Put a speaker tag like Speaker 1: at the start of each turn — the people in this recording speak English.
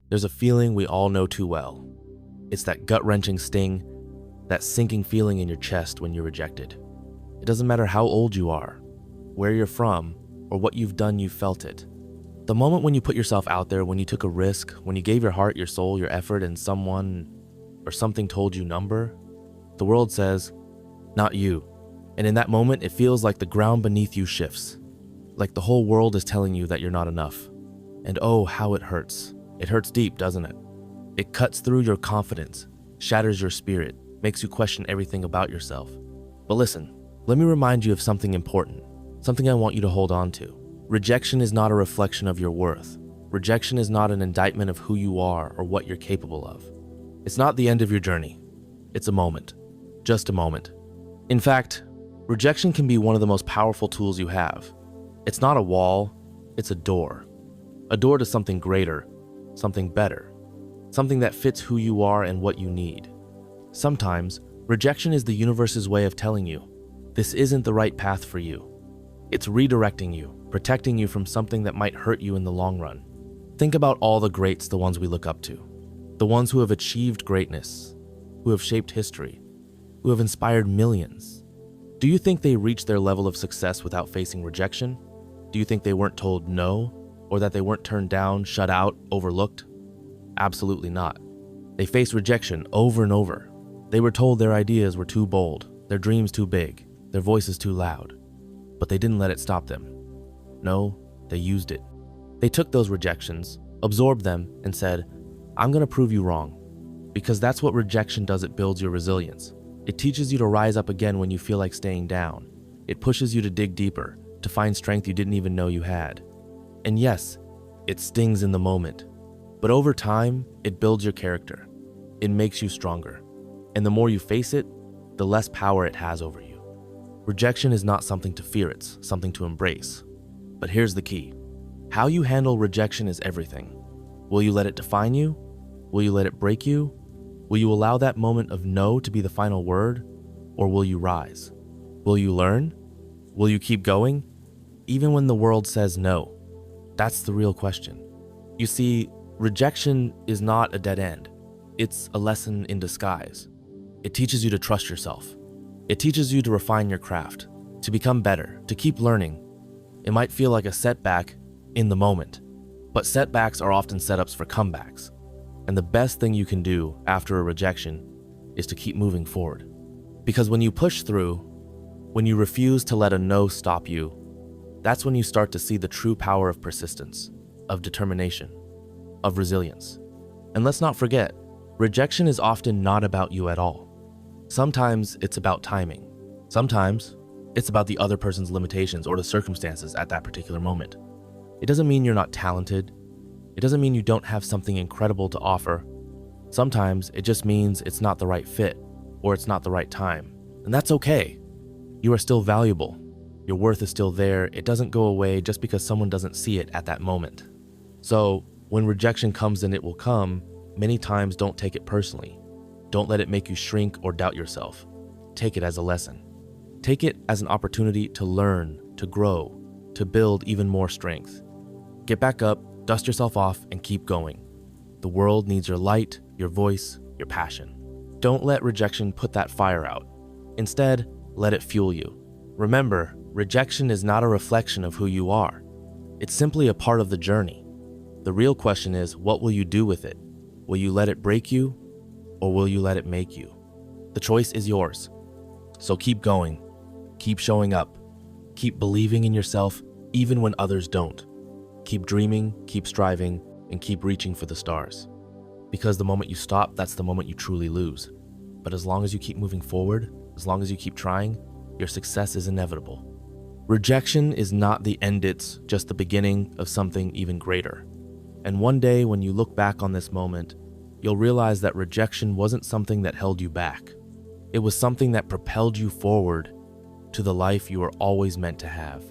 Speaker 1: There's a feeling we all know too well. It's that gut-wrenching sting, that sinking feeling in your chest when you're rejected. It doesn't matter how old you are, where you're from, or what you've done, you felt it. The moment when you put yourself out there, when you took a risk, when you gave your heart, your soul, your effort, and someone or something told you number, the world says, not you. And in that moment, it feels like the ground beneath you shifts, like the whole world is telling you that you're not enough. And oh, how it hurts. It hurts deep, doesn't it? It cuts through your confidence, shatters your spirit, makes you question everything about yourself. But listen, let me remind you of something important, something I want you to hold on to. Rejection is not a reflection of your worth. Rejection is not an indictment of who you are or what you're capable of. It's not the end of your journey. It's a moment, just a moment. In fact, rejection can be one of the most powerful tools you have. It's not a wall, it's a door to something greater, something better, something that fits who you are and what you need. Sometimes, rejection is the universe's way of telling you, this isn't the right path for you. It's redirecting you, protecting you from something that might hurt you in the long run. Think about all the greats, the ones we look up to, the ones who have achieved greatness, who have shaped history, who have inspired millions. Do you think they reached their level of success without facing rejection? Do you think they weren't told no, or that they weren't turned down, shut out, overlooked? Absolutely not. They faced rejection over and over. They were told their ideas were too bold, their dreams too big, their voices too loud. But they didn't let it stop them. No, they used it. They took those rejections, absorbed them, and said, I'm going to prove you wrong. Because that's what rejection does. It builds your resilience. It teaches you to rise up again when you feel like staying down. It pushes you to dig deeper, to find strength you didn't even know you had. And yes, it stings in the moment. But over time, it builds your character. It makes you stronger. And the more you face it, the less power it has over you. Rejection is not something to fear, it's something to embrace. But here's the key. How you handle rejection is everything. Will you let it define you? Will you let it break you? Will you allow that moment of no to be the final word? Or will you rise? Will you learn? Will you keep going? Even when the world says no? That's the real question. You see, rejection is not a dead end. It's a lesson in disguise. It teaches you to trust yourself. It teaches you to refine your craft, to become better, to keep learning. It might feel like a setback in the moment, but setbacks are often setups for comebacks. And the best thing you can do after a rejection is to keep moving forward. Because when you push through, when you refuse to let a no stop you, that's when you start to see the true power of persistence, of determination, of resilience. And let's not forget, rejection is often not about you at all. Sometimes it's about timing. Sometimes it's about the other person's limitations or the circumstances at that particular moment. It doesn't mean you're not talented. It doesn't mean you don't have something incredible to offer. Sometimes it just means it's not the right fit or it's not the right time. And that's okay. You are still valuable. Your worth is still there. It doesn't go away just because someone doesn't see it at that moment. So when rejection comes, and it will come, many times don't take it personally. Don't let it make you shrink or doubt yourself. Take it as a lesson. Take it as an opportunity to learn, to grow, to build even more strength. Get back up, dust yourself off, and keep going. The world needs your light, your voice, your passion. Don't let rejection put that fire out. Instead, let it fuel you. Remember, rejection is not a reflection of who you are. It's simply a part of the journey. The real question is, what will you do with it? Will you let it break you, or will you let it make you? The choice is yours. So keep going, keep showing up, keep believing in yourself even when others don't. Keep dreaming, keep striving, and keep reaching for the stars. Because the moment you stop, that's the moment you truly lose. But as long as you keep moving forward, as long as you keep trying, your success is inevitable. Rejection is not the end, it's just the beginning of something even greater. And one day when you look back on this moment, you'll realize that rejection wasn't something that held you back. It was something that propelled you forward to the life you were always meant to have.